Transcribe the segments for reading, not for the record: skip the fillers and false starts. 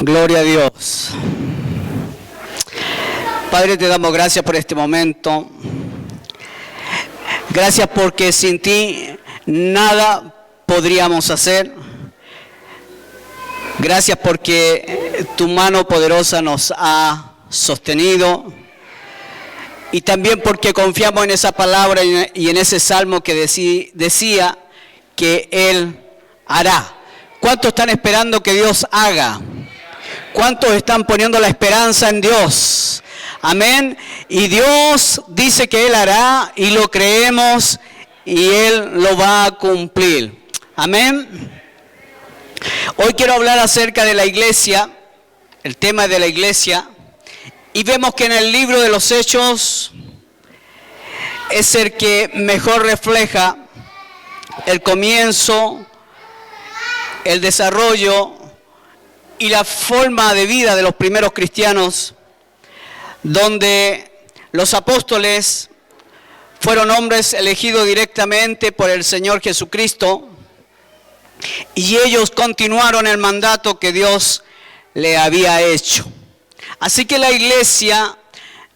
Gloria a Dios. Padre, te damos gracias por este momento. Gracias porque sin ti nada podríamos hacer. Gracias porque tu mano poderosa nos ha sostenido. Y también porque confiamos en esa palabra y en ese salmo que decía que Él hará. ¿Cuántos están esperando que Dios haga? ¿Cuántos están poniendo la esperanza en Dios? Amén. Y Dios dice que Él hará y lo creemos y Él lo va a cumplir. Amén. Hoy quiero hablar acerca de la iglesia, el tema de la iglesia. Y vemos que en el libro de los Hechos es el que mejor refleja el comienzo, el desarrollo y la forma de vida de los primeros cristianos, donde los apóstoles fueron hombres elegidos directamente por el Señor Jesucristo y ellos continuaron el mandato que Dios le había hecho. Así que la iglesia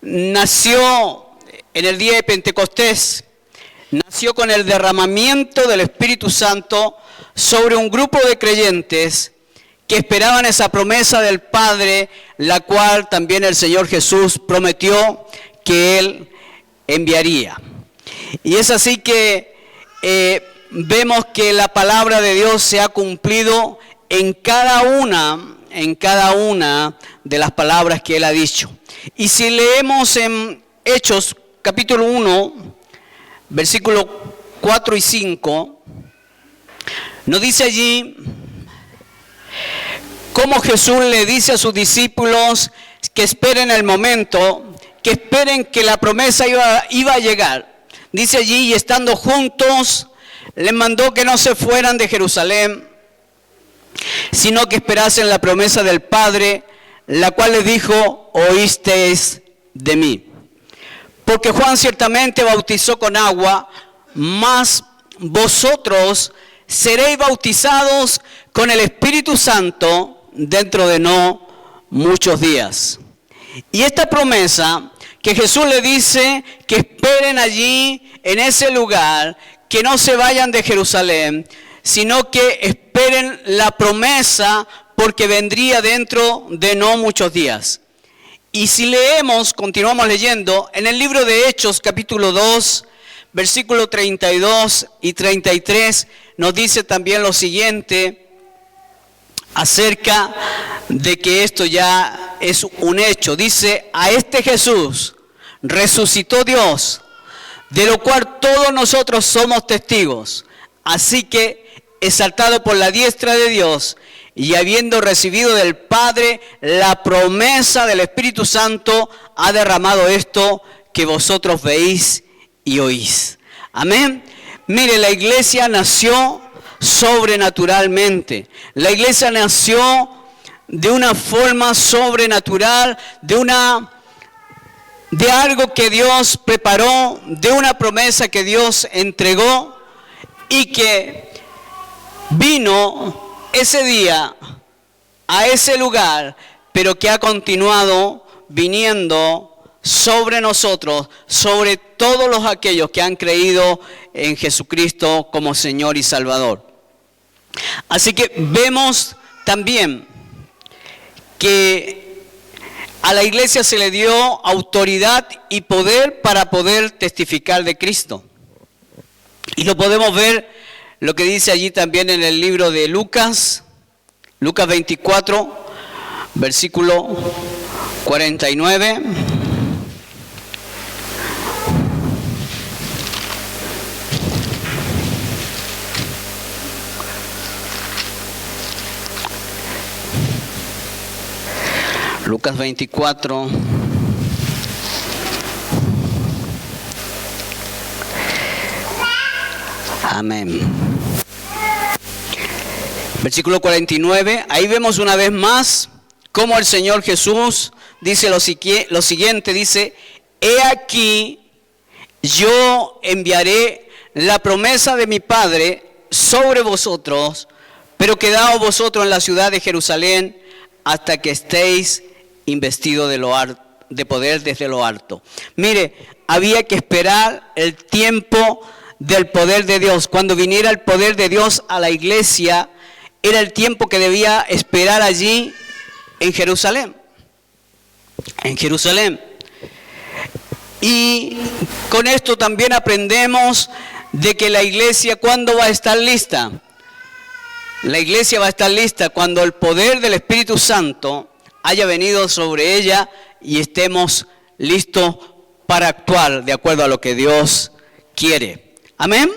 nació en el día de Pentecostés, nació con el derramamiento del Espíritu Santo sobre un grupo de creyentes que esperaban esa promesa del Padre, la cual también el Señor Jesús prometió que Él enviaría. Y es así que vemos que la palabra de Dios se ha cumplido en cada una de las palabras que Él ha dicho. Y si leemos en Hechos capítulo 1, versículos 4 y 5, nos dice allí cómo Jesús le dice a sus discípulos que esperen el momento, que esperen que la promesa iba a llegar. Dice allí, y estando juntos, les mandó que no se fueran de Jerusalén, sino que esperasen la promesa del Padre, la cual les dijo, oísteis de mí. Porque Juan ciertamente bautizó con agua, mas vosotros seréis bautizados con el Espíritu Santo dentro de no muchos días. Y esta promesa que Jesús le dice que esperen allí en ese lugar, que no se vayan de Jerusalén, sino que esperen la promesa porque vendría dentro de no muchos días. Y si leemos, continuamos leyendo, en el libro de Hechos capítulo 2, versículos 32 y 33, nos dice también lo siguiente acerca de que esto ya es un hecho. Dice, a este Jesús resucitó Dios, de lo cual todos nosotros somos testigos. Así que, exaltado por la diestra de Dios y habiendo recibido del Padre la promesa del Espíritu Santo, ha derramado esto que vosotros veis y oís. Amén. Mire, la iglesia nació sobrenaturalmente. La iglesia nació de una forma sobrenatural, de algo que Dios preparó, de una promesa que Dios entregó y que vino ese día a ese lugar, pero que ha continuado viniendo sobre nosotros, sobre todos los aquellos que han creído en Jesucristo como Señor y Salvador. Así que vemos también que a la iglesia se le dio autoridad y poder para poder testificar de Cristo. Y lo podemos ver, lo que dice allí también en el libro de Lucas 24, versículo 49. Lucas 24. Amén. Versículo 49. Ahí vemos una vez más cómo el Señor Jesús dice lo siguiente. Dice, he aquí, yo enviaré la promesa de mi Padre sobre vosotros, pero quedaos vosotros en la ciudad de Jerusalén hasta que estéis investidos de poder desde lo alto. Mire, había que esperar el tiempo del poder de Dios. Cuando viniera el poder de Dios a la iglesia, era el tiempo que debía esperar allí en Jerusalén. En Jerusalén. Y con esto también aprendemos de que la iglesia, ¿cuándo va a estar lista? La iglesia va a estar lista cuando el poder del Espíritu Santo haya venido sobre ella y estemos listos para actuar de acuerdo a lo que Dios quiere. Amén.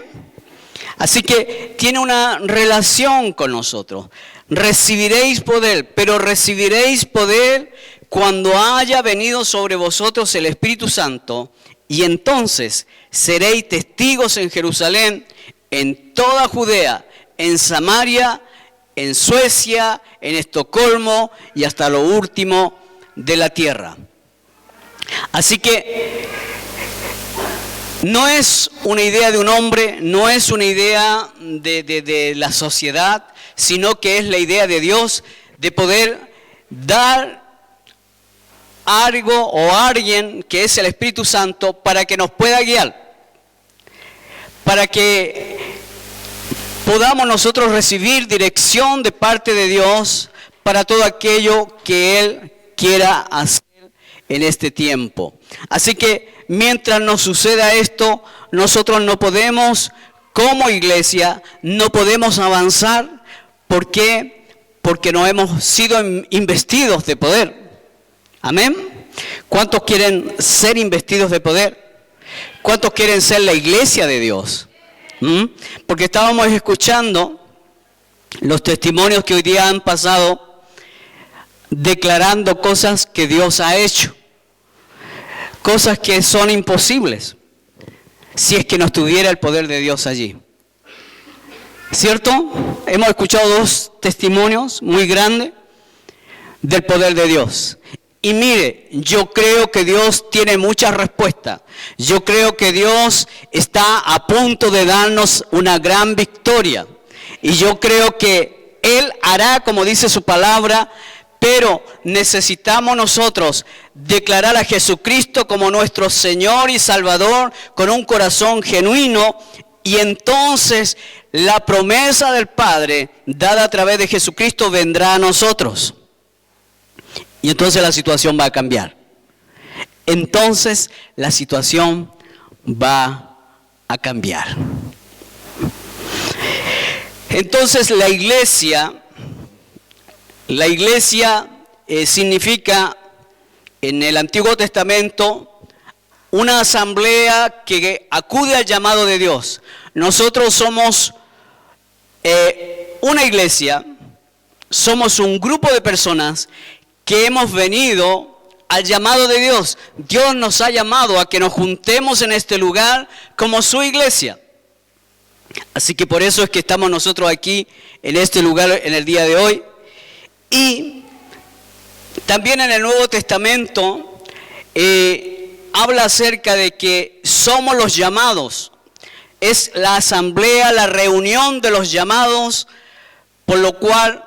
Así que tiene una relación con nosotros. Recibiréis poder, pero recibiréis poder cuando haya venido sobre vosotros el Espíritu Santo, y entonces seréis testigos en Jerusalén, en toda Judea, en Samaria, en Suecia, en Estocolmo y hasta lo último de la tierra. Así que no es una idea de un hombre, no es una idea de la sociedad, sino que es la idea de Dios de poder dar algo o alguien que es el Espíritu Santo para que nos pueda guiar, para que podamos nosotros recibir dirección de parte de Dios para todo aquello que Él quiera hacer en este tiempo. Así que mientras nos suceda esto, nosotros no podemos, como iglesia, no podemos avanzar. ¿Por qué? Porque no hemos sido investidos de poder. Amén. ¿Cuántos quieren ser investidos de poder? ¿Cuántos quieren ser la iglesia de Dios? Porque estábamos escuchando los testimonios que hoy día han pasado declarando cosas que Dios ha hecho, cosas que son imposibles si es que no estuviera el poder de Dios allí. ¿Cierto? Hemos escuchado dos testimonios muy grandes del poder de Dios. Y mire, yo creo que Dios tiene muchas respuestas. Yo creo que Dios está a punto de darnos una gran victoria. Y yo creo que Él hará como dice su palabra, pero necesitamos nosotros declarar a Jesucristo como nuestro Señor y Salvador con un corazón genuino. Y entonces la promesa del Padre dada a través de Jesucristo vendrá a nosotros. Y entonces la situación va a cambiar. Entonces la situación va a cambiar. Entonces la iglesia significa en el Antiguo Testamento una asamblea que acude al llamado de Dios. Nosotros somos una iglesia, somos un grupo de personas que hemos venido al llamado de Dios. Dios nos ha llamado a que nos juntemos en este lugar como su iglesia. Así que por eso es que estamos nosotros aquí en este lugar en el día de hoy. Y también en el Nuevo Testamento habla acerca de que somos los llamados. Es la asamblea, la reunión de los llamados, por lo cual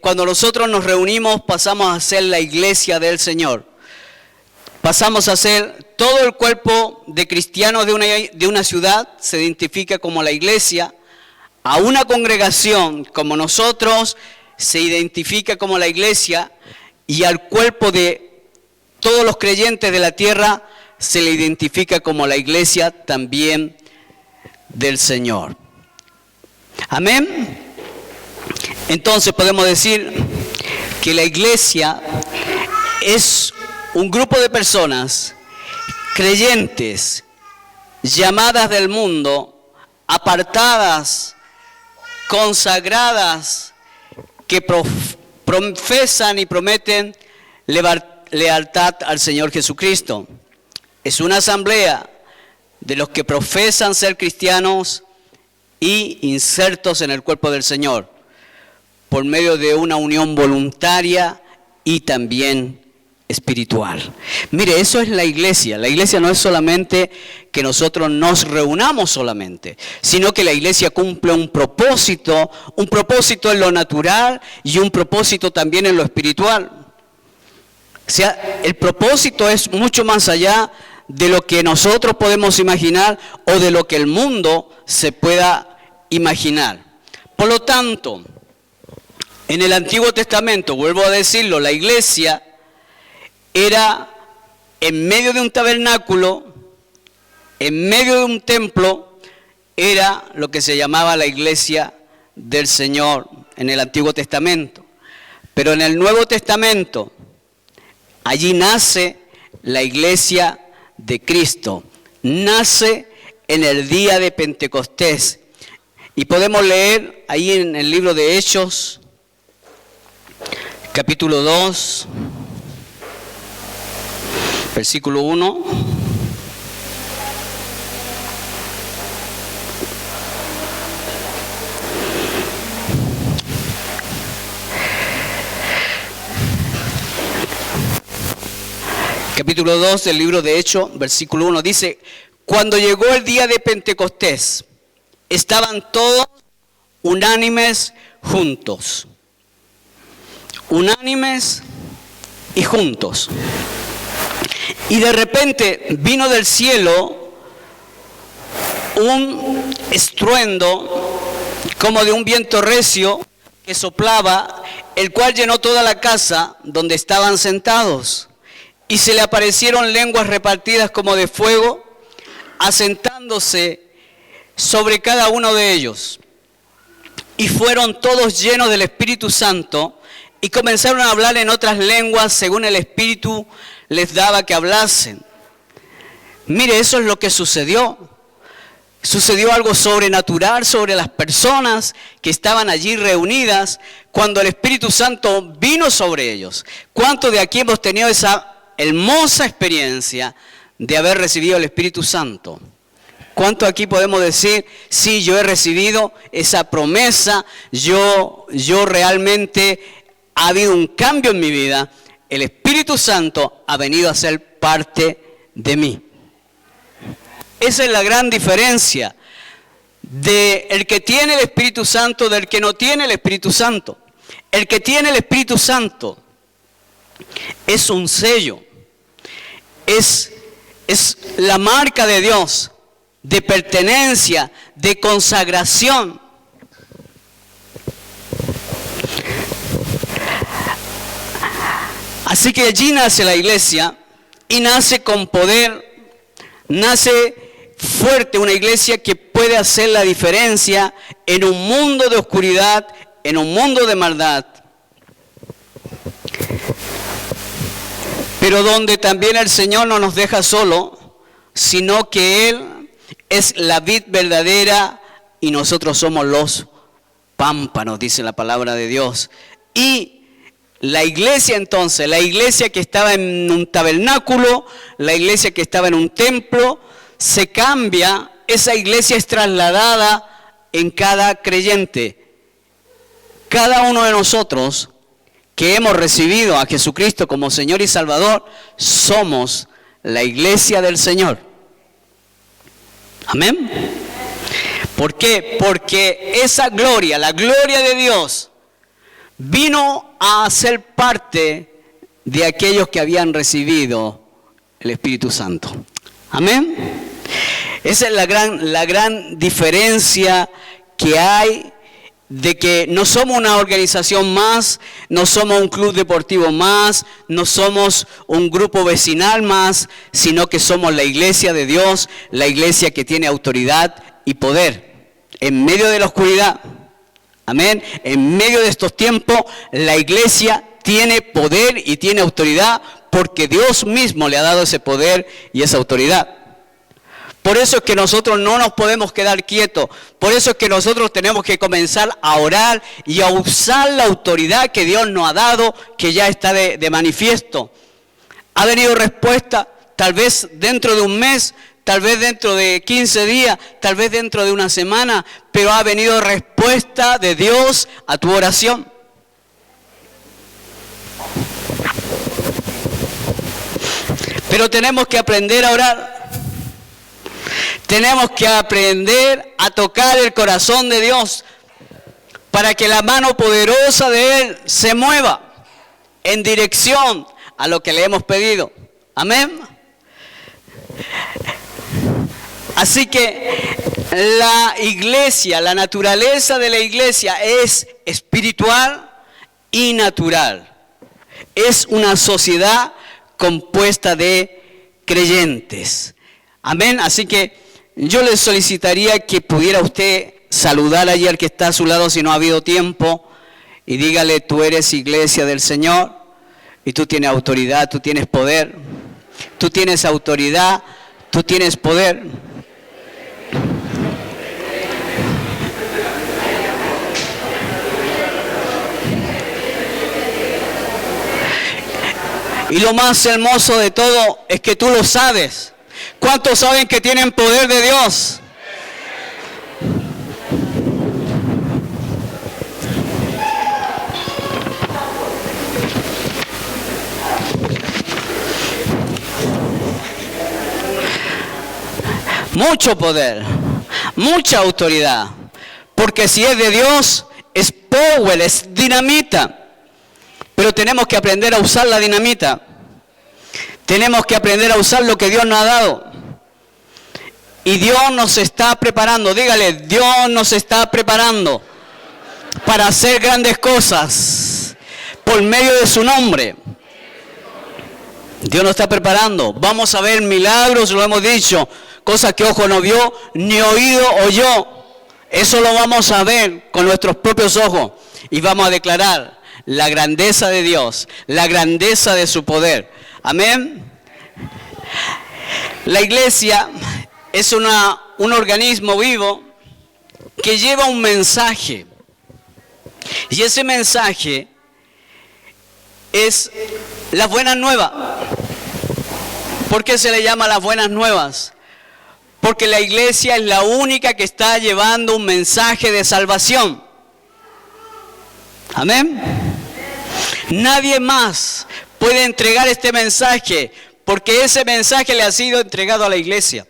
cuando nosotros nos reunimos pasamos a ser la iglesia del Señor. Pasamos a ser todo el cuerpo de cristianos de una ciudad, se identifica como la iglesia. A una congregación como nosotros se identifica como la iglesia, y al cuerpo de todos los creyentes de la tierra se le identifica como la iglesia también del Señor. Amén. Entonces podemos decir que la iglesia es un grupo de personas creyentes, llamadas del mundo, apartadas, consagradas, que profesan y prometen lealtad al Señor Jesucristo. Es una asamblea de los que profesan ser cristianos y insertos en el cuerpo del Señor, por medio de una unión voluntaria y también espiritual. Mire, eso es la iglesia. La iglesia no es solamente que nosotros nos reunamos solamente, sino que la iglesia cumple un propósito en lo natural y un propósito también en lo espiritual. O sea, el propósito es mucho más allá de lo que nosotros podemos imaginar o de lo que el mundo se pueda imaginar. Por lo tanto, en el Antiguo Testamento, vuelvo a decirlo, la iglesia era en medio de un tabernáculo, en medio de un templo, era lo que se llamaba la iglesia del Señor en el Antiguo Testamento. Pero en el Nuevo Testamento, allí nace la iglesia de Cristo, nace en el día de Pentecostés. Y podemos leer ahí en el libro de Hechos, capítulo 2, versículo 1. Capítulo 2 del libro de Hechos, versículo 1, dice: cuando llegó el día de Pentecostés, estaban todos unánimes juntos. Unánimes y juntos. Y de repente vino del cielo un estruendo como de un viento recio que soplaba, el cual llenó toda la casa donde estaban sentados. Y se le aparecieron lenguas repartidas como de fuego, asentándose sobre cada uno de ellos. Y fueron todos llenos del Espíritu Santo y comenzaron a hablar en otras lenguas según el Espíritu les daba que hablasen. Mire, eso es lo que sucedió. Sucedió algo sobrenatural sobre las personas que estaban allí reunidas cuando el Espíritu Santo vino sobre ellos. ¿Cuántos de aquí hemos tenido esa hermosa experiencia de haber recibido el Espíritu Santo? ¿Cuánto aquí podemos decir, sí, yo he recibido esa promesa, yo realmente ha habido un cambio en mi vida, el Espíritu Santo ha venido a ser parte de mí? Esa es la gran diferencia del que tiene el Espíritu Santo del que no tiene el Espíritu Santo. El que tiene el Espíritu Santo es un sello, es la marca de Dios, de pertenencia, de consagración. Así que allí nace la iglesia y nace con poder, nace fuerte, una iglesia que puede hacer la diferencia en un mundo de oscuridad, en un mundo de maldad. Pero donde también el Señor no nos deja solo, sino que Él es la vid verdadera y nosotros somos los pámpanos, dice la palabra de Dios. Y la iglesia entonces, la iglesia que estaba en un tabernáculo, la iglesia que estaba en un templo, se cambia, esa iglesia es trasladada en cada creyente. Cada uno de nosotros que hemos recibido a Jesucristo como Señor y Salvador, somos la iglesia del Señor. Amén. ¿Por qué? Porque esa gloria, la gloria de Dios, vino a ser parte de aquellos que habían recibido el Espíritu Santo. Amén. Esa es la gran diferencia que hay, de que no somos una organización más, no somos un club deportivo más, no somos un grupo vecinal más, sino que somos la iglesia de Dios, la iglesia que tiene autoridad y poder en medio de la oscuridad. Amén. En medio de estos tiempos, la iglesia tiene poder y tiene autoridad porque Dios mismo le ha dado ese poder y esa autoridad. Por eso es que nosotros no nos podemos quedar quietos. Por eso es que nosotros tenemos que comenzar a orar y a usar la autoridad que Dios nos ha dado, que ya está de manifiesto. Ha venido respuesta, tal vez dentro de un mes, tal vez dentro de 15 días, tal vez dentro de una semana, pero ha venido respuesta de Dios a tu oración. Pero tenemos que aprender a orar. Tenemos que aprender a tocar el corazón de Dios para que la mano poderosa de Él se mueva en dirección a lo que le hemos pedido. Amén. Así que la iglesia, la naturaleza de la iglesia es espiritual y natural. Es una sociedad compuesta de creyentes. Amén. Así que yo le solicitaría que pudiera usted saludar allí al que está a su lado si no ha habido tiempo y dígale: tú eres iglesia del Señor y tú tienes autoridad, tú tienes poder, tú tienes autoridad, tú tienes poder. Y lo más hermoso de todo es que tú lo sabes. ¿Cuántos saben que tienen poder de Dios? Mucho poder, mucha autoridad. Porque si es de Dios, es power, es dinamita. Pero tenemos que aprender a usar la dinamita. Tenemos que aprender a usar lo que Dios nos ha dado. Y Dios nos está preparando. Dígale: Dios nos está preparando para hacer grandes cosas por medio de su nombre. Dios nos está preparando. Vamos a ver milagros, lo hemos dicho. Cosas que ojo no vio, ni oído oyó. Eso lo vamos a ver con nuestros propios ojos. Y vamos a declarar la grandeza de Dios, la grandeza de su poder. Amén. La iglesia es un organismo vivo que lleva un mensaje. Y ese mensaje es las buenas nuevas. ¿Por qué se le llama las buenas nuevas? Porque la iglesia es la única que está llevando un mensaje de salvación. Amén. Nadie más puede entregar este mensaje, porque ese mensaje le ha sido entregado a la iglesia.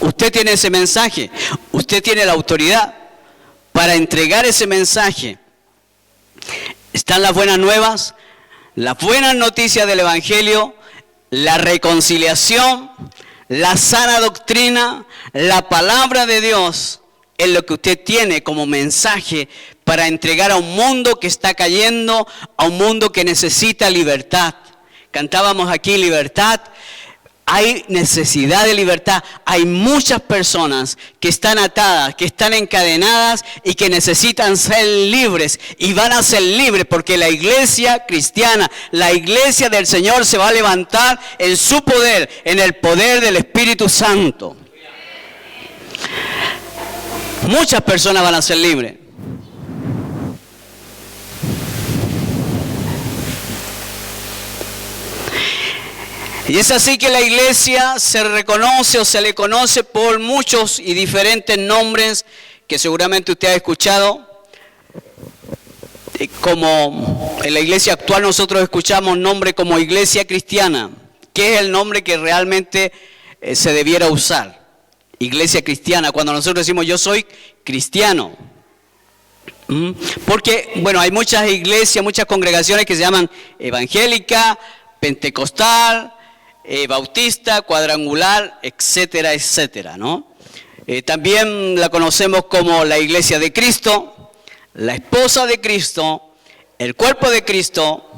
Usted tiene ese mensaje, usted tiene la autoridad para entregar ese mensaje. Están las buenas nuevas, las buenas noticias del Evangelio, la reconciliación, la sana doctrina, la palabra de Dios es lo que usted tiene como mensaje para entregar a un mundo que está cayendo, a un mundo que necesita libertad. Cantábamos aquí libertad. Hay necesidad de libertad. Hay muchas personas que están atadas, que están encadenadas y que necesitan ser libres. Y van a ser libres porque la iglesia cristiana, la iglesia del Señor se va a levantar en su poder, en el poder del Espíritu Santo. Muchas personas van a ser libres. Y es así que la iglesia se reconoce o se le conoce por muchos y diferentes nombres que seguramente usted ha escuchado. Como en la iglesia actual nosotros escuchamos nombre como iglesia cristiana, que es el nombre que realmente se debiera usar. Iglesia cristiana, cuando nosotros decimos yo soy cristiano. Porque, bueno, hay muchas iglesias, muchas congregaciones que se llaman evangélica, pentecostal, bautista, cuadrangular, etcétera, etcétera, ¿no? También la conocemos como la iglesia de Cristo, la esposa de Cristo, el cuerpo de Cristo,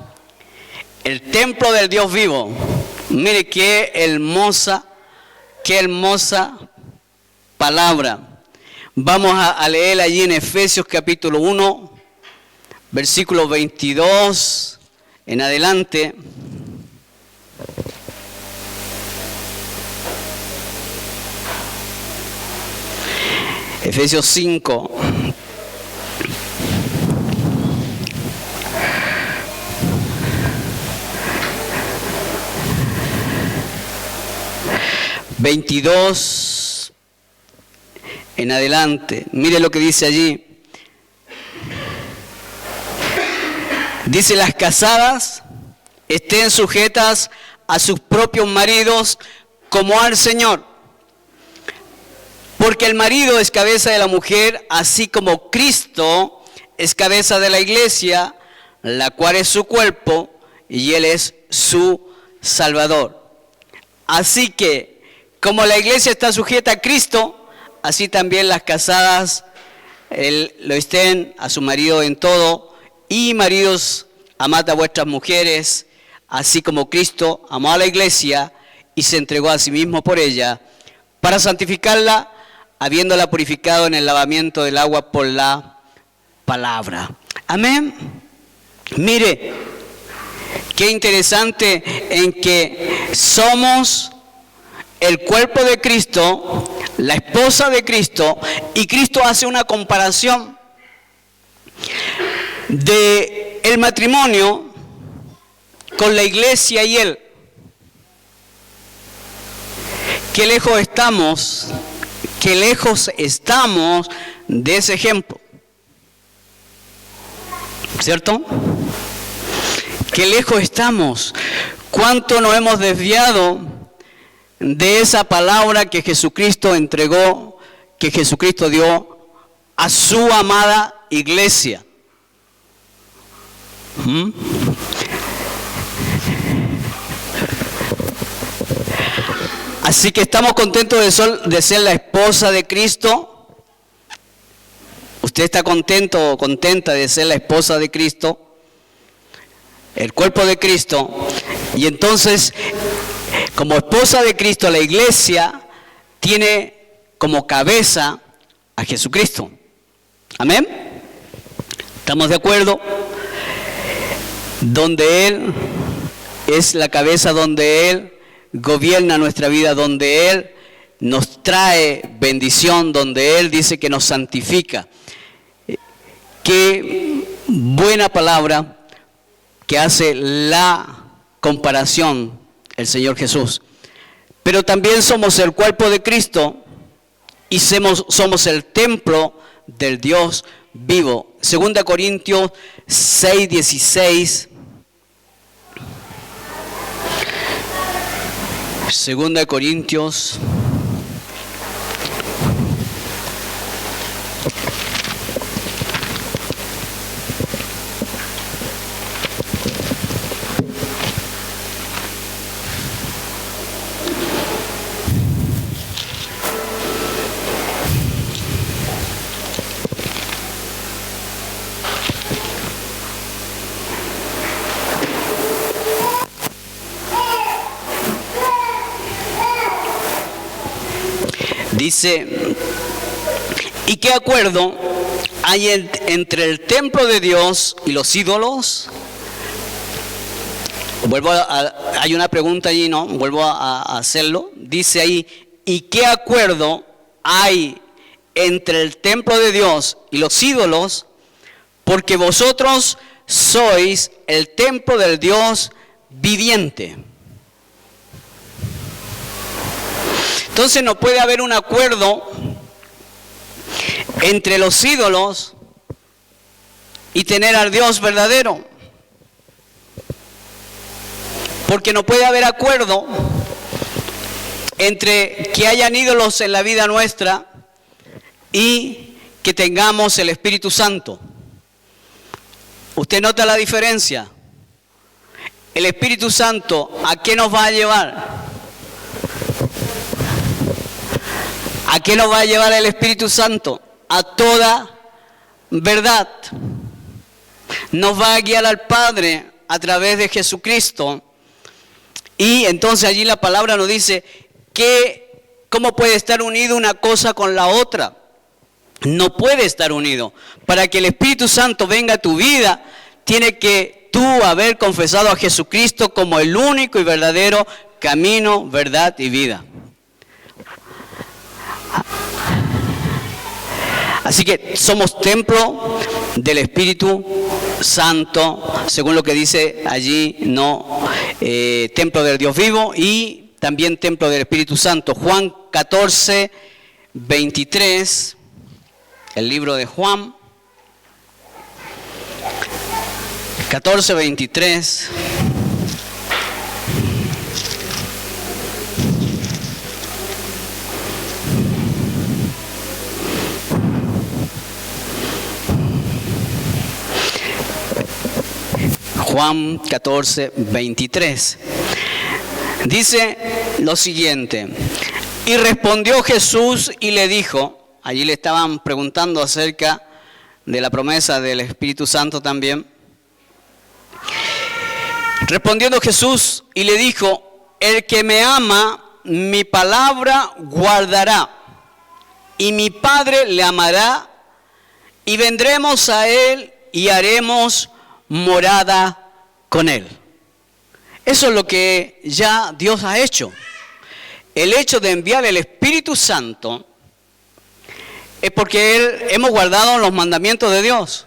el templo del Dios vivo. Mire qué hermosa palabra. Vamos a leer allí en Efesios capítulo 1, versículo 22 en adelante. Efesios 5. ...22... en adelante. Mire lo que dice allí. Dice: las casadas estén sujetas a sus propios maridos como al Señor. Porque el marido es cabeza de la mujer, así como Cristo es cabeza de la iglesia, la cual es su cuerpo, y Él es su Salvador. Así que, como la iglesia está sujeta a Cristo, así también las casadas lo estén a su marido en todo. Y maridos, amad a vuestras mujeres, así como Cristo amó a la iglesia y se entregó a sí mismo por ella, para santificarla, habiéndola purificado en el lavamiento del agua por la palabra. Amén. Mire, qué interesante en que somos el cuerpo de Cristo, la esposa de Cristo, y Cristo hace una comparación de el matrimonio con la iglesia y Él. Qué lejos estamos de ese ejemplo, ¿cierto? Qué lejos estamos, cuánto nos hemos desviado de esa palabra que Jesucristo entregó, que Jesucristo dio a su amada iglesia. Así que estamos contentos de ser la esposa de Cristo. ¿Usted está contento o contenta de ser la esposa de Cristo? El cuerpo de Cristo. Y entonces, como esposa de Cristo, la iglesia tiene como cabeza a Jesucristo. ¿Amén? ¿Estamos de acuerdo? Donde Él es la cabeza, donde Él gobierna nuestra vida, donde Él nos trae bendición, donde Él dice que nos santifica. Qué buena palabra que hace la comparación el Señor Jesús. Pero también somos el cuerpo de Cristo y somos el templo del Dios vivo. 2 Corintios 6:16. 2 Corintios 6:16. Dice, ¿y qué acuerdo hay entre el templo de Dios y los ídolos? Hay una pregunta allí, ¿no? Vuelvo a hacerlo. Dice ahí, ¿y qué acuerdo hay entre el templo de Dios y los ídolos? Porque vosotros sois el templo del Dios viviente. Entonces no puede haber un acuerdo entre los ídolos y tener al Dios verdadero. Porque no puede haber acuerdo entre que hayan ídolos en la vida nuestra y que tengamos el Espíritu Santo. ¿Usted nota la diferencia? El Espíritu Santo, ¿a qué nos va a llevar? ¿A qué nos va a llevar el Espíritu Santo? A toda verdad. Nos va a guiar al Padre a través de Jesucristo. Y entonces allí la palabra nos dice que cómo puede estar unido una cosa con la otra. No puede estar unido. Para que el Espíritu Santo venga a tu vida, tiene que tú haber confesado a Jesucristo como el único y verdadero camino, verdad y vida. Así que somos templo del Espíritu Santo, según lo que dice allí, no, templo del Dios vivo y también templo del Espíritu Santo. Juan 14:23, el libro de Juan 14:23. Juan 14, 23. Dice lo siguiente: y respondió Jesús y le dijo, allí le estaban preguntando acerca de la promesa del Espíritu Santo también. Respondiendo Jesús y le dijo, el que me ama, mi palabra guardará, y mi Padre le amará, y vendremos a él y haremos morada con él. Eso es lo que ya Dios ha hecho. El hecho de enviar el Espíritu Santo es porque hemos guardado los mandamientos de Dios.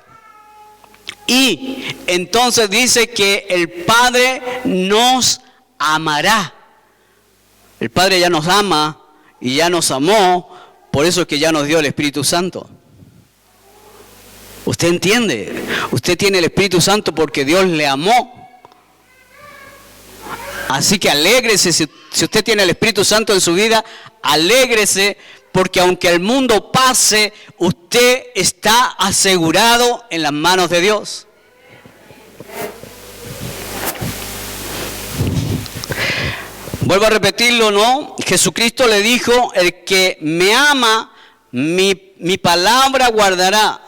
Y entonces dice que el Padre nos amará. El Padre ya nos ama y ya nos amó, por eso es que ya nos dio el Espíritu Santo. ¿Usted entiende? Usted tiene el Espíritu Santo porque Dios le amó. Así que alégrese, si usted tiene el Espíritu Santo en su vida, alégrese, porque aunque el mundo pase, usted está asegurado en las manos de Dios. Vuelvo a repetirlo, ¿no? Jesucristo le dijo, el que me ama, mi palabra guardará,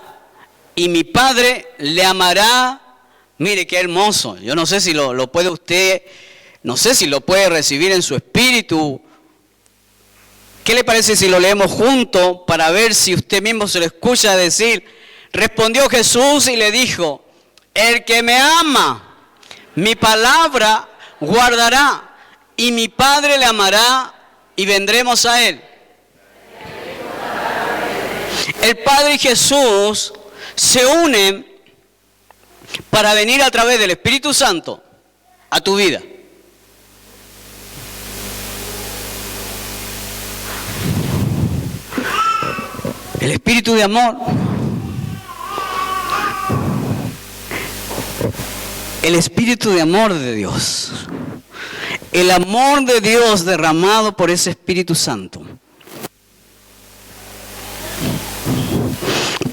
y mi Padre le amará. Mire qué hermoso. Yo no sé si lo puede usted, no sé si lo puede recibir en su espíritu. ¿Qué le parece si lo leemos juntos para ver si usted mismo se lo escucha decir? Respondió Jesús y le dijo, el que me ama, mi palabra guardará, y mi Padre le amará, y vendremos a él. El Padre y Jesús se unen para venir a través del Espíritu Santo a tu vida. El espíritu de amor. El espíritu de amor de Dios. El amor de Dios derramado por ese Espíritu Santo.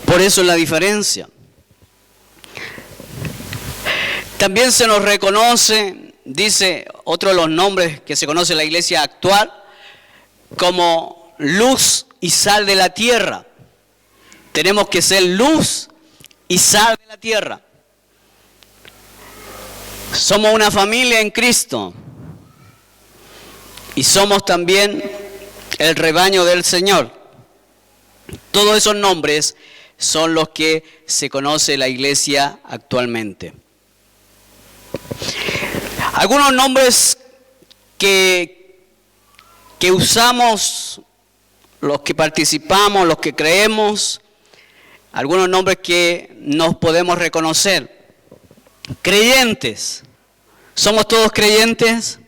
Por eso es la diferencia. También se nos reconoce, dice otro de los nombres que se conoce en la iglesia actual, como luz y sal de la tierra. Tenemos que ser luz y sal de la tierra. Somos una familia en Cristo. Y somos también el rebaño del Señor. Todos esos nombres son los que se conoce la iglesia actualmente. Algunos nombres que usamos, los que participamos, los que creemos, algunos nombres que nos podemos reconocer. Creyentes. ¿Somos todos creyentes?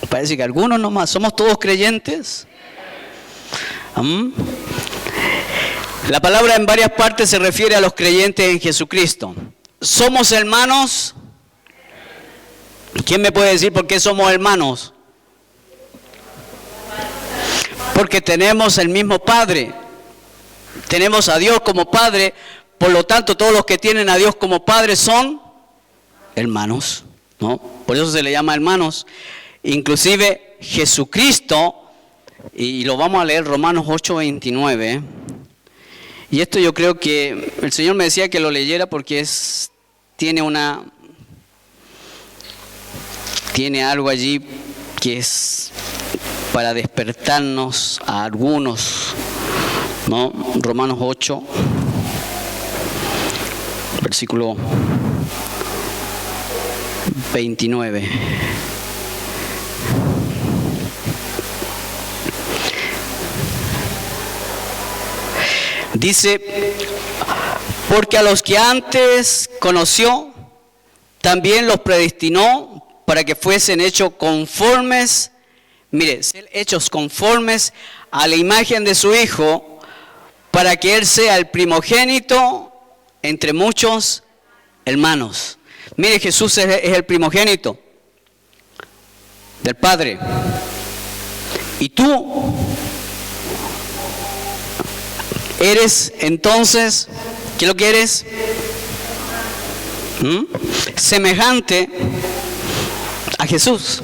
Parece que algunos nomás. ¿Somos todos creyentes? La palabra en varias partes se refiere a los creyentes en Jesucristo. ¿Somos hermanos? ¿Quién me puede decir por qué somos hermanos? Porque tenemos el mismo Padre. Tenemos a Dios como Padre. Por lo tanto, todos los que tienen a Dios como Padre son hermanos, ¿no? Por eso se le llama hermanos. Inclusive Jesucristo, y lo vamos a leer, Romanos 8:29. Y esto yo creo que el Señor me decía que lo leyera porque tiene algo allí que es para despertarnos a algunos, ¿no? Romanos 8, versículo 29. Dice, porque a los que antes conoció, también los predestinó para que fuesen hechos conformes, mire, ser hechos conformes a la imagen de su Hijo, para que Él sea el primogénito entre muchos hermanos. Mire, Jesús es el primogénito del Padre. Y tú eres entonces, ¿qué es lo que eres? semejante a Jesús,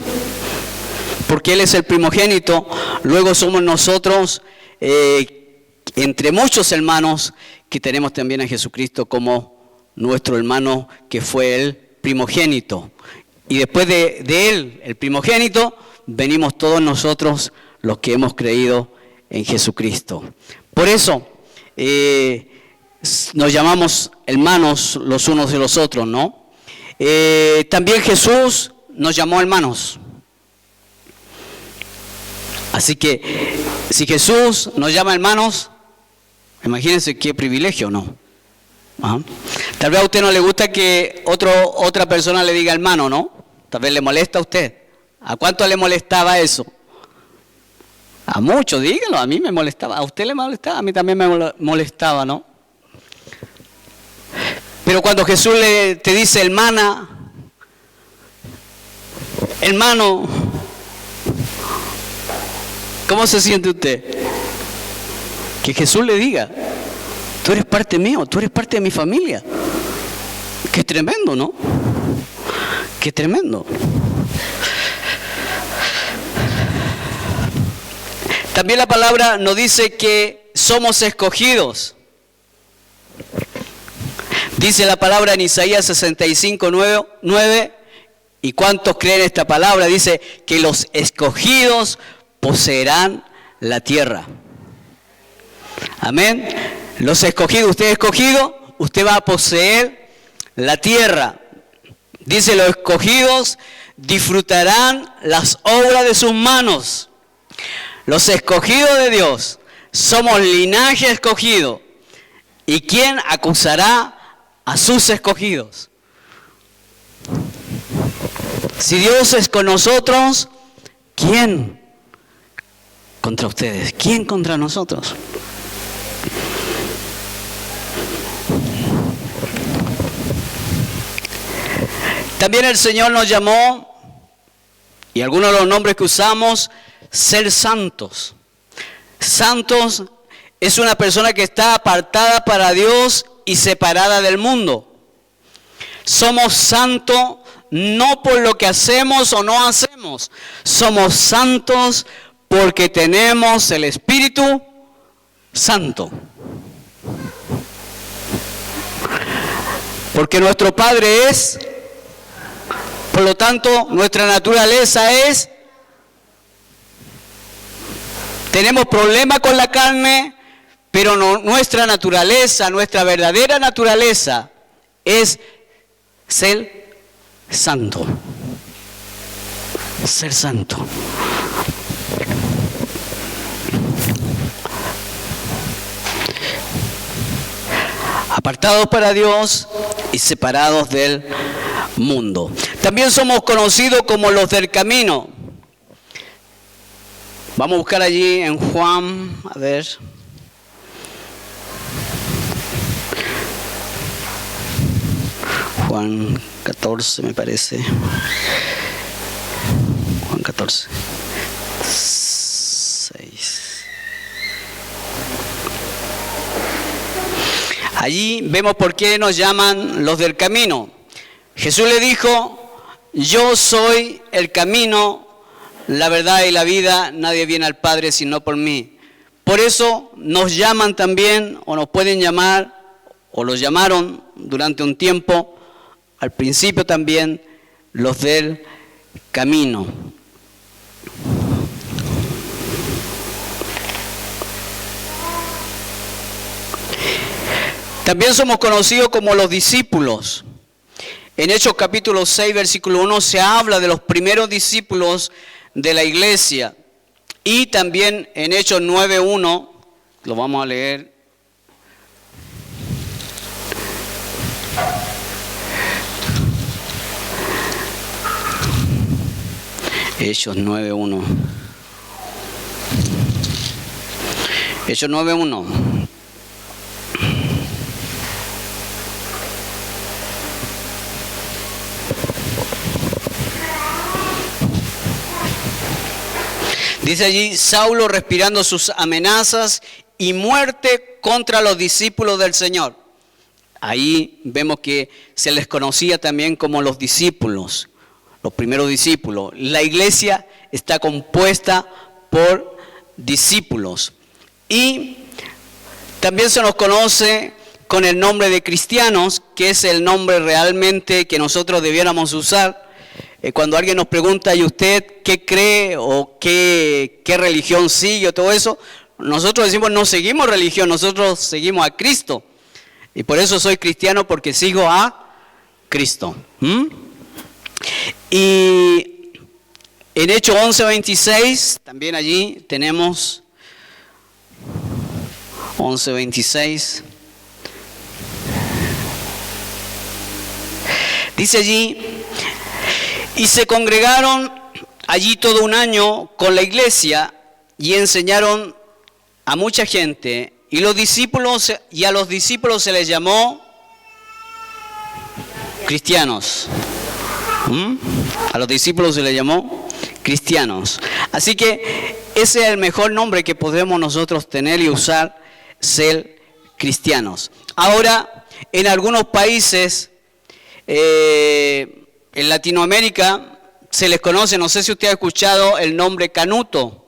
porque Él es el primogénito. Luego somos nosotros, entre muchos hermanos, que tenemos también a Jesucristo como nuestro hermano, que fue el primogénito. Y después de Él, el primogénito, venimos todos nosotros los que hemos creído en Jesucristo. Por eso nos llamamos hermanos los unos de los otros, ¿no? También Jesús nos llamó hermanos. Así que si Jesús nos llama hermanos, imagínense qué privilegio, ¿no? Ajá. Tal vez a usted no le gusta que otra persona le diga hermano, ¿no? Tal vez le molesta a usted. ¿A cuánto le molestaba eso? A muchos, díganlo, a mí me molestaba. A usted le molestaba, a mí también me molestaba, ¿no? Pero cuando Jesús te dice hermana, hermano, ¿cómo se siente usted? Que Jesús le diga, tú eres parte mío, tú eres parte de mi familia. Qué tremendo, ¿no? Qué tremendo. También la palabra nos dice que somos escogidos. Dice la palabra en Isaías 65:9, ¿y cuántos creen esta palabra? Dice que los escogidos poseerán la tierra. Amén. Los escogidos, usted es escogido, usted va a poseer la tierra. Dice, los escogidos disfrutarán las obras de sus manos. Los escogidos de Dios, somos linaje escogido. ¿Y quién acusará a sus escogidos? Si Dios es con nosotros, ¿quién contra ustedes? ¿Quién contra nosotros? También el Señor nos llamó, y algunos de los nombres que usamos, ser santos. Santos es una persona que está apartada para Dios y separada del mundo. Somos santos no por lo que hacemos o no hacemos. Somos santos porque tenemos el Espíritu Santo. Porque nuestro Padre es, por lo tanto, nuestra naturaleza es. Tenemos problemas con la carne, pero no, nuestra naturaleza, nuestra verdadera naturaleza es ser santo. Ser santo. Apartados para Dios y separados del mundo. También somos conocidos como los del camino. Vamos a buscar allí en Juan, a ver. Juan 14 me parece. Juan 14. 6. Allí vemos por qué nos llaman los del camino. Jesús le dijo, yo soy el camino, la verdad y la vida, nadie viene al Padre sino por mí. Por eso nos llaman también, o nos pueden llamar, o los llamaron durante un tiempo, al principio también, los del camino. También somos conocidos como los discípulos. En Hechos capítulo 6, versículo 1, se habla de los primeros discípulos de la iglesia. Y también en Hechos 9:1, lo vamos a leer. Hechos 9:1. Hechos 9:1. Dice allí, Saulo respirando sus amenazas y muerte contra los discípulos del Señor. ahí vemos que se les conocía también como los discípulos, los primeros discípulos. La iglesia está compuesta por discípulos. Y también se nos conoce con el nombre de cristianos, que es el nombre realmente que nosotros debiéramos usar. Cuando alguien nos pregunta, ¿y usted qué cree o qué religión sigue o todo eso? Nosotros decimos, no seguimos religión, nosotros seguimos a Cristo. Y por eso soy cristiano, porque sigo a Cristo. Y en Hechos 11:26, también allí tenemos 11:26. Dice allí, y se congregaron allí todo un año con la iglesia y enseñaron a mucha gente. Y a los discípulos se les llamó cristianos. A los discípulos se les llamó cristianos. Así que ese es el mejor nombre que podemos nosotros tener y usar, ser cristianos. Ahora, en algunos países, en Latinoamérica, se les conoce, no sé si usted ha escuchado el nombre Canuto.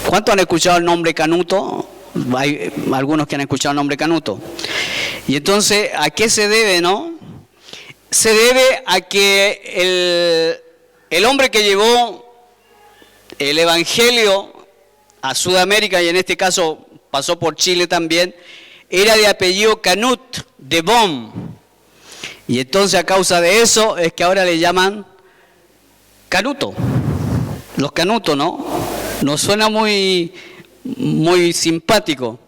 ¿Cuántos han escuchado el nombre Canuto? Hay algunos que han escuchado el nombre Canuto. Y entonces, ¿a qué se debe, no? Se debe a que el hombre que llevó el evangelio a Sudamérica, y en este caso pasó por Chile también, era de apellido Canut, de Bonn. Y entonces a causa de eso es que ahora le llaman Canuto. Los Canutos, ¿no? Nos suena muy simpático,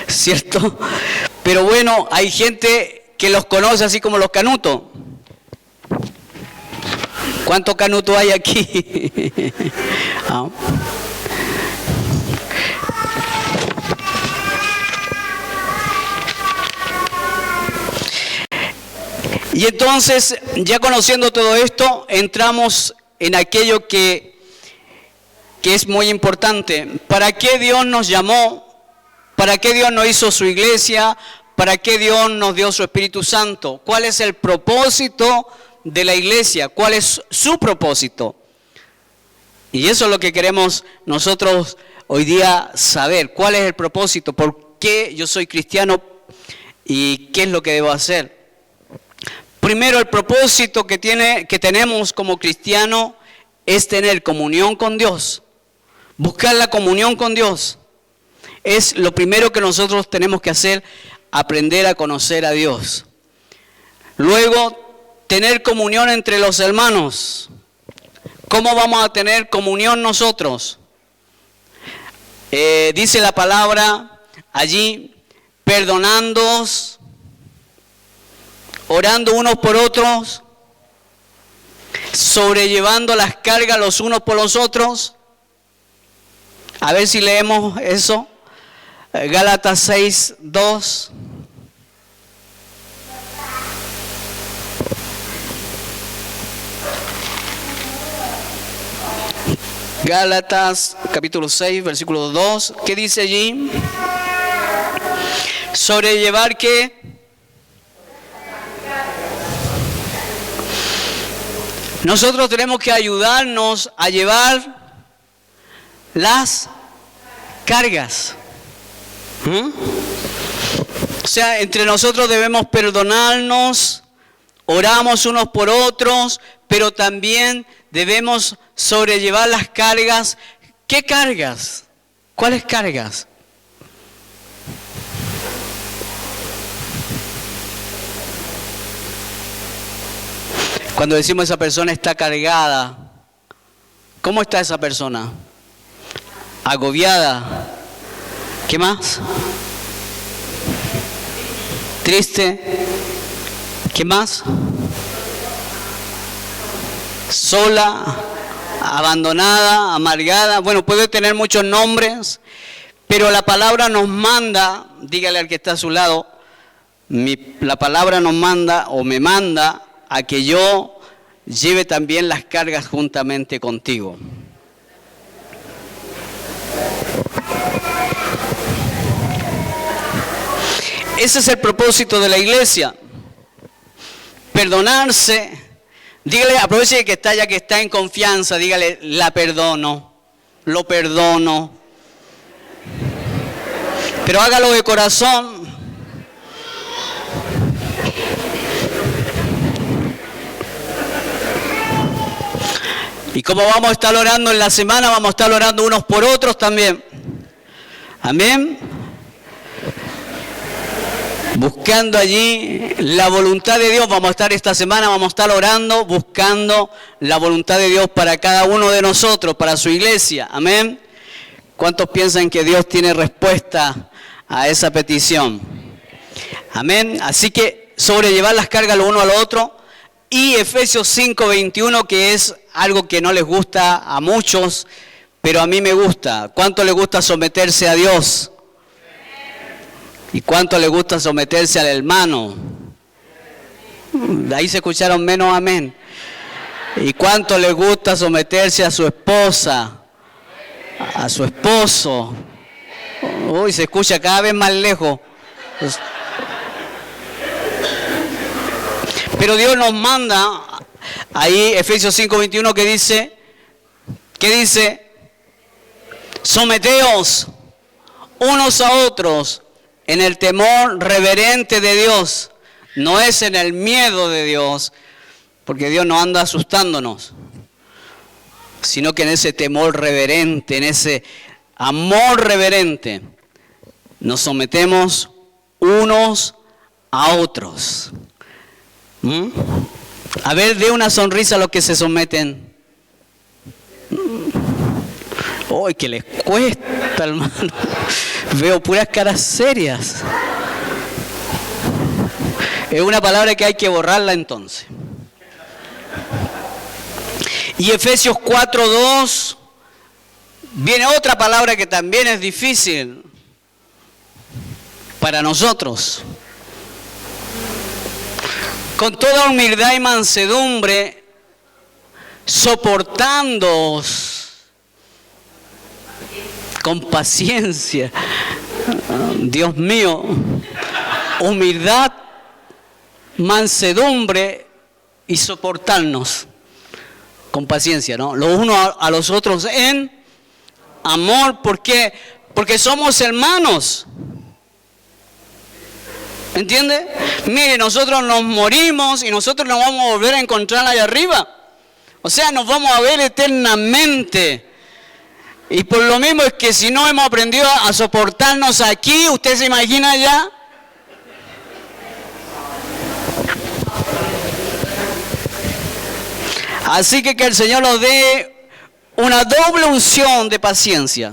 ¿cierto? Pero bueno, hay gente que los conoce así como los Canutos. ¿Cuántos Canutos hay aquí? Y entonces, ya conociendo todo esto, entramos en aquello que es muy importante. ¿Para qué Dios nos llamó? ¿Para qué Dios nos hizo su iglesia? ¿Para qué Dios nos dio su Espíritu Santo? ¿Cuál es el propósito de la iglesia? ¿Cuál es su propósito? Y eso es lo que queremos nosotros hoy día saber. ¿Cuál es el propósito? ¿Por qué yo soy cristiano? ¿Y qué es lo que debo hacer? Primero, el propósito que tenemos como cristiano es tener comunión con Dios. Buscar la comunión con Dios. Es lo primero que nosotros tenemos que hacer, aprender a conocer a Dios. Luego, tener comunión entre los hermanos. ¿Cómo vamos a tener comunión nosotros? Dice la palabra allí, perdonándoos, orando unos por otros, sobrellevando las cargas los unos por los otros. A ver si leemos eso. Gálatas 6:2. Gálatas capítulo 6, versículo 2. ¿Qué dice allí? Sobrellevar ¿qué? Nosotros tenemos que ayudarnos a llevar las cargas. O sea, entre nosotros debemos perdonarnos, oramos unos por otros, pero también debemos sobrellevar las cargas. ¿Qué cargas? ¿Cuáles cargas? Cuando decimos esa persona está cargada, ¿cómo está esa persona? Agobiada. ¿Qué más? Triste. ¿Qué más? Sola, abandonada, amargada. Bueno, puede tener muchos nombres, pero la palabra nos manda, dígale al que está a su lado, la palabra nos manda o me manda a que yo lleve también las cargas juntamente contigo. Ese es el propósito de la iglesia. Perdonarse. Dígale, aproveche que está, ya que está en confianza, dígale, la perdono, lo perdono. Pero hágalo de corazón. Y como vamos a estar orando en la semana, vamos a estar orando unos por otros también. Amén. Buscando allí la voluntad de Dios. Vamos a estar esta semana, vamos a estar orando, buscando la voluntad de Dios para cada uno de nosotros, para su iglesia. Amén. ¿Cuántos piensan que Dios tiene respuesta a esa petición? Amén. Así que sobrellevar las cargas lo uno al otro. Y Efesios 5:21, que es algo que no les gusta a muchos, pero a mí me gusta. ¿Cuánto les gusta someterse a Dios? ¿Y cuánto le gusta someterse al hermano? De ahí se escucharon menos amén. ¿Y cuánto le gusta someterse a su esposa? A su esposo. Uy, se escucha cada vez más lejos. Pero Dios nos manda, ahí Efesios 5:21 que dice, someteos unos a otros en el temor reverente de Dios. No es en el miedo de Dios, porque Dios no anda asustándonos, sino que en ese temor reverente, en ese amor reverente, nos sometemos unos a otros. A ver, dé una sonrisa a los que se someten. ¡Uy, que les cuesta, hermano! Veo puras caras serias. Es una palabra que hay que borrarla entonces. Y Efesios 4:2, viene otra palabra que también es difícil para nosotros. Con toda humildad y mansedumbre, soportándoos con paciencia. Dios mío, humildad, mansedumbre y soportarnos con paciencia, ¿no? Los unos a los otros en amor. ¿Por qué? Porque somos hermanos. ¿Entiende? Mire, nosotros nos morimos y nosotros nos vamos a volver a encontrar allá arriba. O sea, nos vamos a ver eternamente. Y por lo mismo es que si no hemos aprendido a soportarnos aquí, ¿usted se imagina ya? Así que el Señor nos dé una doble unción de paciencia.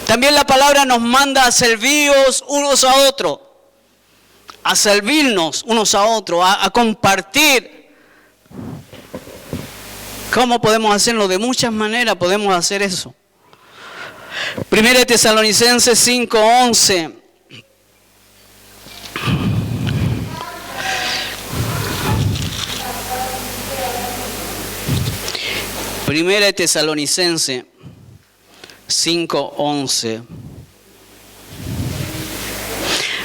También la palabra nos manda a serviros unos a otros, a servirnos unos a otros, a compartir. ¿Cómo podemos hacerlo? De muchas maneras podemos hacer eso. 1 Tesalonicenses 5:11. Primera de Tesalonicenses 5:11.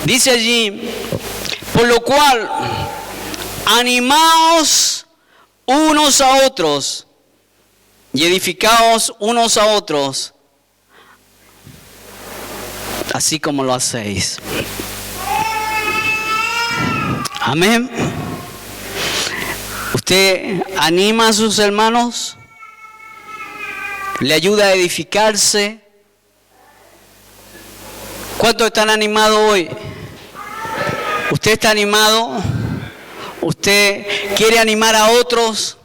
Dice allí, por lo cual, animaos unos a otros y edificaos unos a otros, así como lo hacéis. Amén. ¿Usted anima a sus hermanos? ¿Le ayuda a edificarse? ¿Cuántos están animados hoy? ¿Usted está animado? ¿Usted quiere animar a otros?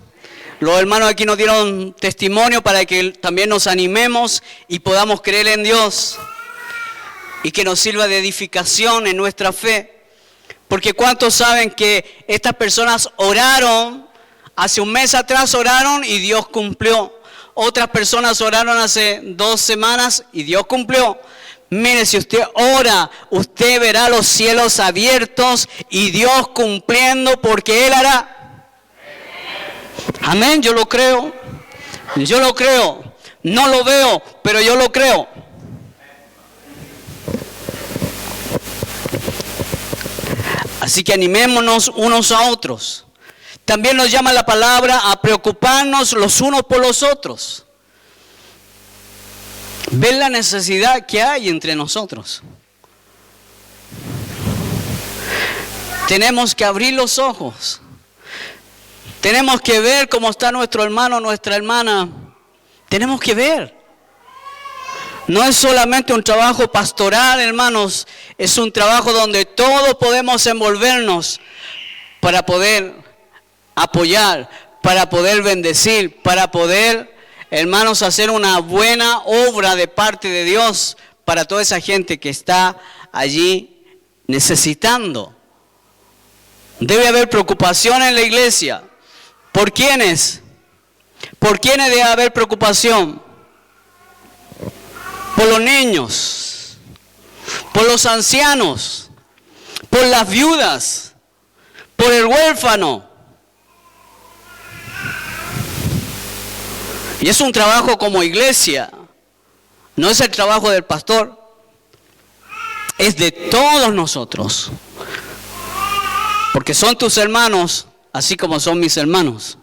Los hermanos aquí nos dieron testimonio para que también nos animemos y podamos creer en Dios y que nos sirva de edificación en nuestra fe. Porque ¿cuántos saben que estas personas oraron? Hace un mes atrás oraron y Dios cumplió. Otras personas oraron hace 2 semanas y Dios cumplió. Mire, si usted ora, usted verá los cielos abiertos y Dios cumpliendo, porque Él hará. Amén, yo lo creo. Yo lo creo. No lo veo, pero yo lo creo. Así que animémonos unos a otros. También nos llama la palabra a preocuparnos los unos por los otros. Ver la necesidad que hay entre nosotros. Tenemos que abrir los ojos. Tenemos que ver cómo está nuestro hermano, nuestra hermana. Tenemos que ver. No es solamente un trabajo pastoral, hermanos. Es un trabajo donde todos podemos envolvernos para poder apoyar, para poder bendecir, para poder, hermanos, hacer una buena obra de parte de Dios para toda esa gente que está allí necesitando. Debe haber preocupación en la iglesia. ¿Por quiénes? ¿Por quiénes debe haber preocupación? Por los niños, por los ancianos, por las viudas, por el huérfano. Y es un trabajo como iglesia, no es el trabajo del pastor, es de todos nosotros. Porque son tus hermanos, así como son mis hermanos.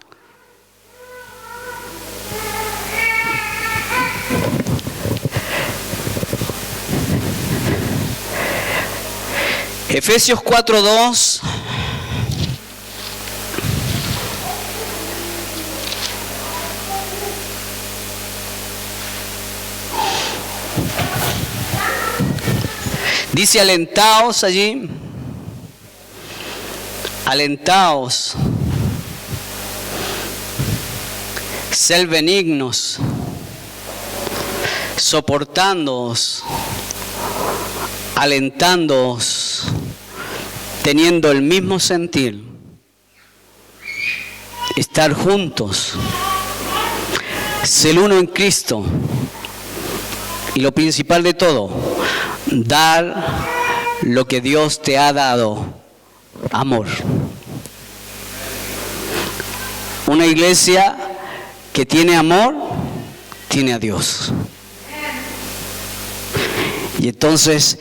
Efesios 4:2. Dice, alentaos allí. Alentaos. Sed benignos. Soportándoos. Alentándoos. Teniendo el mismo sentir. Estar juntos. Ser uno en Cristo. Y lo principal de todo, dar lo que Dios te ha dado, amor. Una iglesia que tiene amor, tiene a Dios. Y entonces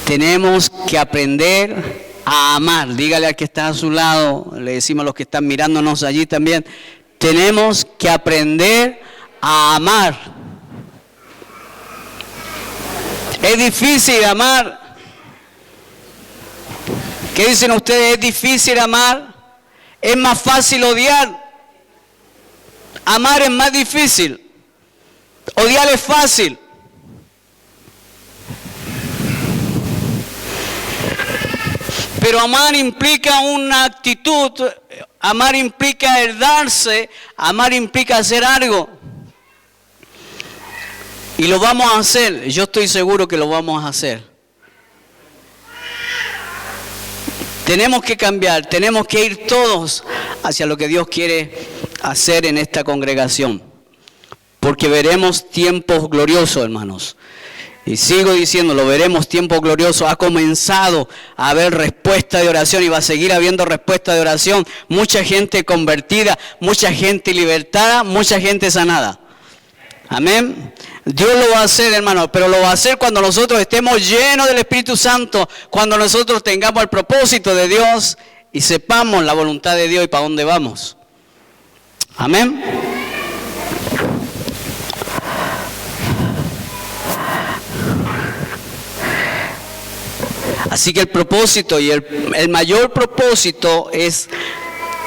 tenemos que aprender a amar. Dígale al que está a su lado, le decimos a los que están mirándonos allí también, tenemos que aprender a amar. Es difícil amar. ¿Qué dicen ustedes? ¿Es difícil amar? ¿Es más fácil odiar? Amar es más difícil. Odiar es fácil. Pero amar implica una actitud, amar implica el darse, amar implica hacer algo. Y lo vamos a hacer, yo estoy seguro que lo vamos a hacer. Tenemos que cambiar, tenemos que ir todos hacia lo que Dios quiere hacer en esta congregación. Porque veremos tiempos gloriosos, hermanos. Y sigo diciéndolo, veremos tiempos gloriosos. Ha comenzado a haber respuesta de oración y va a seguir habiendo respuesta de oración. Mucha gente convertida, mucha gente libertada, mucha gente sanada. Amén. Dios lo va a hacer, hermano, pero lo va a hacer cuando nosotros estemos llenos del Espíritu Santo, cuando nosotros tengamos el propósito de Dios y sepamos la voluntad de Dios y para dónde vamos. Amén. Así que el propósito y el mayor propósito es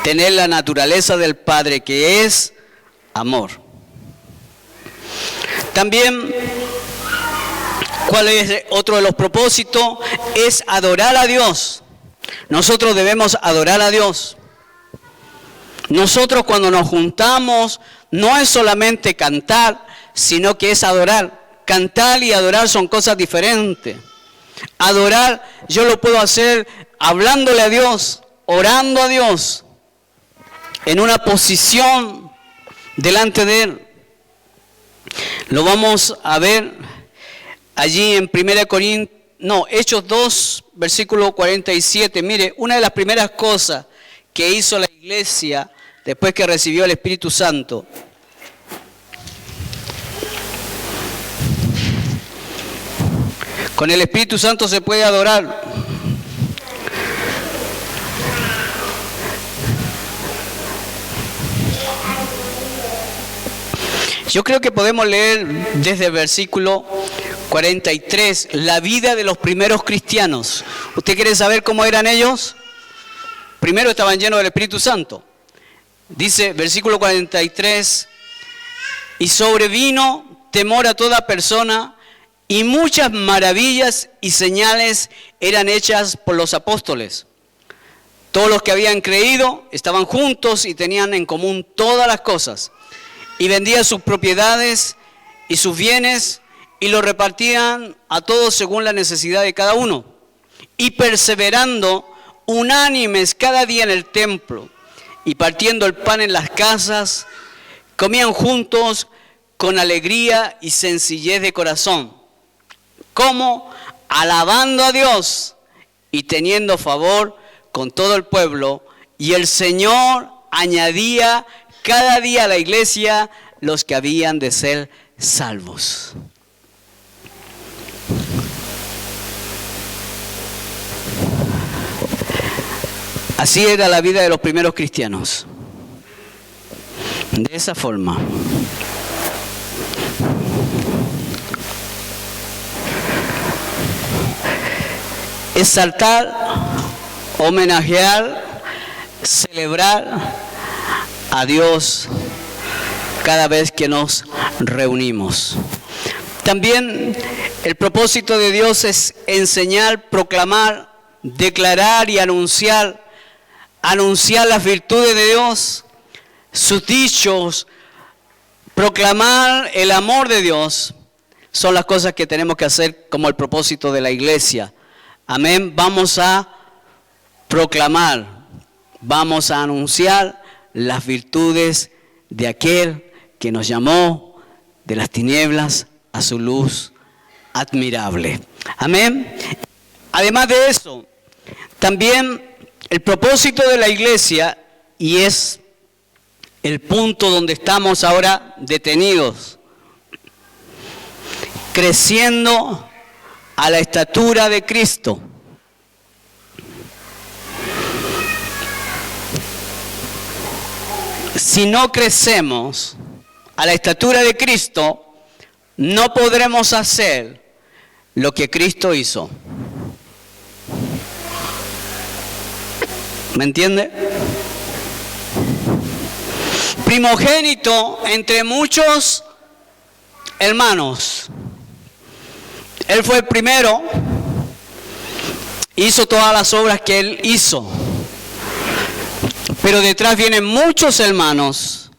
tener la naturaleza del Padre, que es amor. También, ¿cuál es otro de los propósitos? Es adorar a Dios. Nosotros debemos adorar a Dios. Nosotros cuando nos juntamos no es solamente cantar, sino que es adorar. Cantar y adorar son cosas diferentes. Adorar yo lo puedo hacer hablándole a Dios, orando a Dios, en una posición delante de Él. Lo vamos a ver allí en Hechos 2, versículo 47. Mire, una de las primeras cosas que hizo la iglesia después que recibió el Espíritu Santo. Con el Espíritu Santo se puede adorar. Yo creo que podemos leer desde el versículo 43, la vida de los primeros cristianos. ¿Usted quiere saber cómo eran ellos? Primero estaban llenos del Espíritu Santo. Dice, versículo 43, y sobrevino temor a toda persona, y muchas maravillas y señales eran hechas por los apóstoles. Todos los que habían creído estaban juntos y tenían en común todas las cosas. Y vendían sus propiedades y sus bienes y los repartían a todos según la necesidad de cada uno. Y perseverando unánimes cada día en el templo y partiendo el pan en las casas, comían juntos con alegría y sencillez de corazón, como alabando a Dios y teniendo favor con todo el pueblo, y el Señor añadía cada día a la iglesia los que habían de ser salvos. Así era la vida de los primeros cristianos. De esa forma. Exaltar, homenajear, celebrar a Dios cada vez que nos reunimos. También el propósito de Dios es enseñar, proclamar, declarar y anunciar las virtudes de Dios, sus dichos, proclamar el amor de Dios. Son las cosas que tenemos que hacer como el propósito de la iglesia. Amén. Vamos a proclamar, vamos a anunciar las virtudes de aquel que nos llamó de las tinieblas a su luz admirable. Amén. Además de eso, también el propósito de la iglesia, y es el punto donde estamos ahora detenidos, creciendo a la estatura de Cristo. Si no crecemos a la estatura de Cristo, no podremos hacer lo que Cristo hizo. ¿Me entiende? Primogénito entre muchos hermanos. Él fue el primero, hizo todas las obras que él hizo. Pero detrás vienen muchos hermanos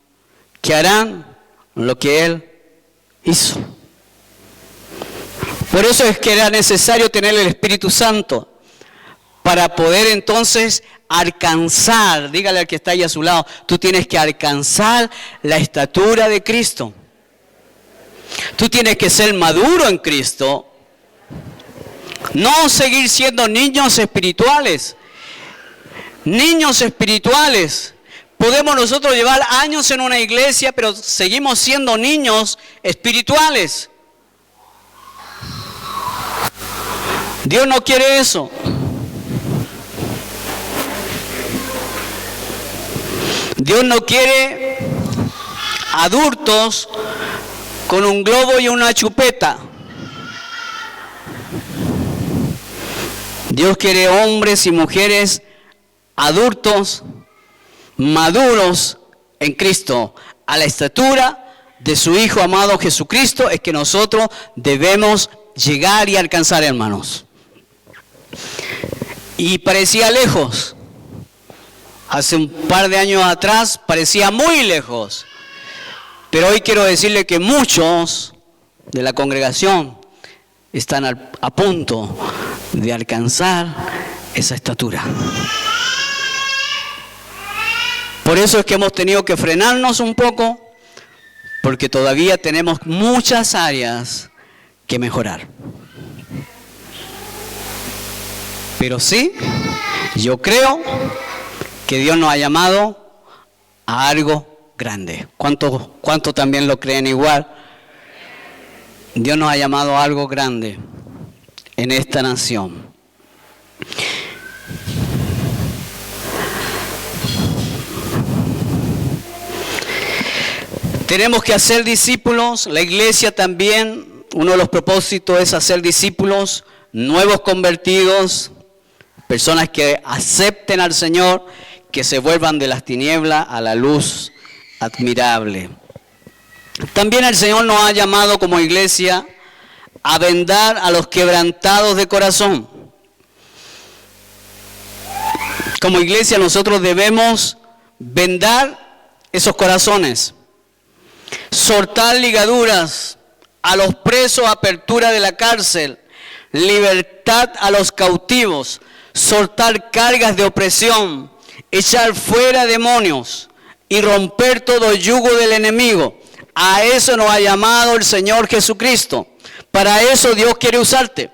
que harán lo que él hizo. Por eso es que era necesario tener el Espíritu Santo, para poder entonces alcanzar, dígale al que está ahí a su lado, tú tienes que alcanzar la estatura de Cristo. Tú tienes que ser maduro en Cristo, no seguir siendo niños espirituales. Niños espirituales. Podemos nosotros llevar años en una iglesia, pero seguimos siendo niños espirituales. Dios no quiere eso. Dios no quiere adultos con un globo y una chupeta. Dios quiere hombres y mujeres adultos, maduros en Cristo, a la estatura de su Hijo amado Jesucristo. Es que nosotros debemos llegar y alcanzar, hermanos. Y parecía lejos. Hace un par de años atrás parecía muy lejos. Pero hoy quiero decirle que muchos de la congregación están a punto de alcanzar esa estatura. Por eso es que hemos tenido que frenarnos un poco, porque todavía tenemos muchas áreas que mejorar. Pero sí, yo creo que Dios nos ha llamado a algo grande. ¿Cuánto también lo creen igual? Dios nos ha llamado a algo grande en esta nación. Tenemos que hacer discípulos. La iglesia también, uno de los propósitos es hacer discípulos, nuevos convertidos, personas que acepten al Señor, que se vuelvan de las tinieblas a la luz admirable. También el Señor nos ha llamado como iglesia a vendar a los quebrantados de corazón. Como iglesia nosotros debemos vendar esos corazones, soltar ligaduras a los presos, apertura de la cárcel, libertad a los cautivos, soltar cargas de opresión, echar fuera demonios y romper todo yugo del enemigo. A eso nos ha llamado el Señor Jesucristo. Para eso Dios quiere usarte.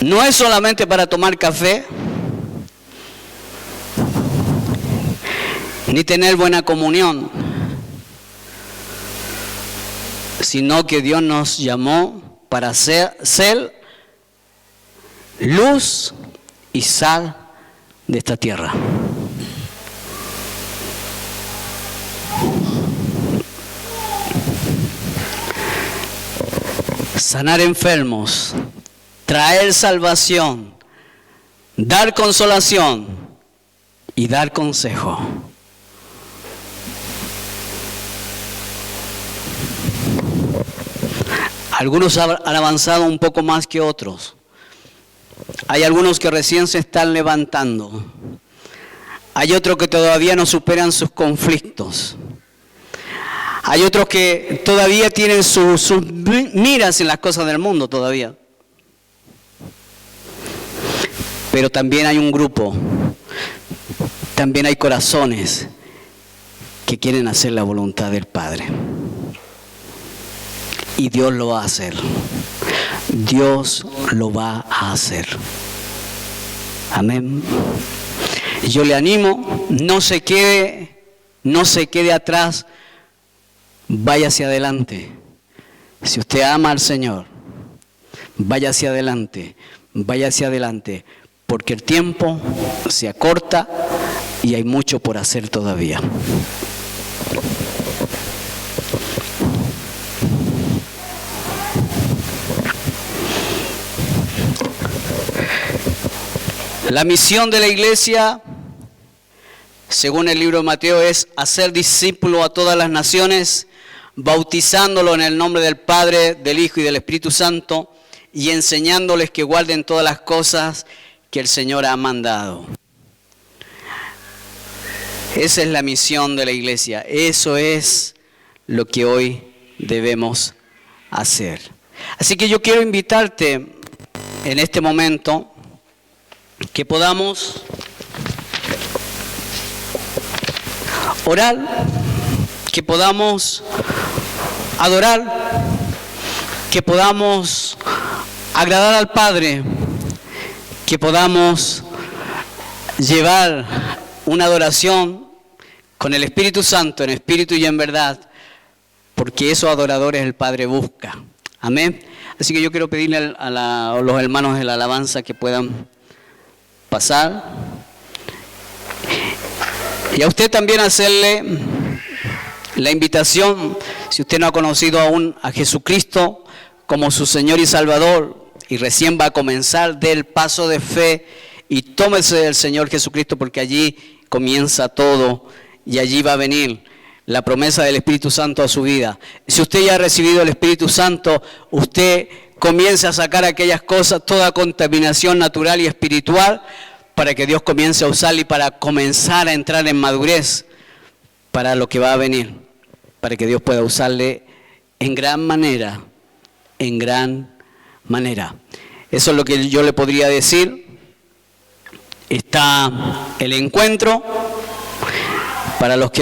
No es solamente para tomar café, ni tener buena comunión, sino que Dios nos llamó para ser luz y sal de esta tierra. Sanar enfermos, traer salvación, dar consolación y dar consejo. Algunos han avanzado un poco más que otros. Hay algunos que recién se están levantando. Hay otros que todavía no superan sus conflictos. Hay otros que todavía tienen sus miras en las cosas del mundo todavía. Pero también hay un grupo, también hay corazones que quieren hacer la voluntad del Padre. Y Dios lo va a hacer. Dios lo va a hacer. Amén. Yo le animo, no se quede atrás, vaya hacia adelante. Si usted ama al Señor, vaya hacia adelante, porque el tiempo se acorta y hay mucho por hacer todavía. La misión de la iglesia, según el libro de Mateo, es hacer discípulos a todas las naciones, bautizándolos en el nombre del Padre, del Hijo y del Espíritu Santo, y enseñándoles que guarden todas las cosas que el Señor ha mandado. Esa es la misión de la iglesia. Eso es lo que hoy debemos hacer. Así que yo quiero invitarte en este momento que podamos orar, que podamos adorar, que podamos agradar al Padre, que podamos llevar una adoración con el Espíritu Santo, en espíritu y en verdad, porque esos adoradores el Padre busca. Amén. Así que yo quiero pedirle a los hermanos de la alabanza que puedan pasar. Y a usted también hacerle la invitación, si usted no ha conocido aún a Jesucristo como su Señor y Salvador, y recién va a comenzar, dé el paso de fe y tómese del Señor Jesucristo, porque allí comienza todo y allí va a venir la promesa del Espíritu Santo a su vida. Si usted ya ha recibido el Espíritu Santo, usted comience a sacar aquellas cosas, toda contaminación natural y espiritual, para que Dios comience a usarle y para comenzar a entrar en madurez para lo que va a venir, para que Dios pueda usarle en gran manera, en gran manera. Eso es lo que yo le podría decir. Está el encuentro para los que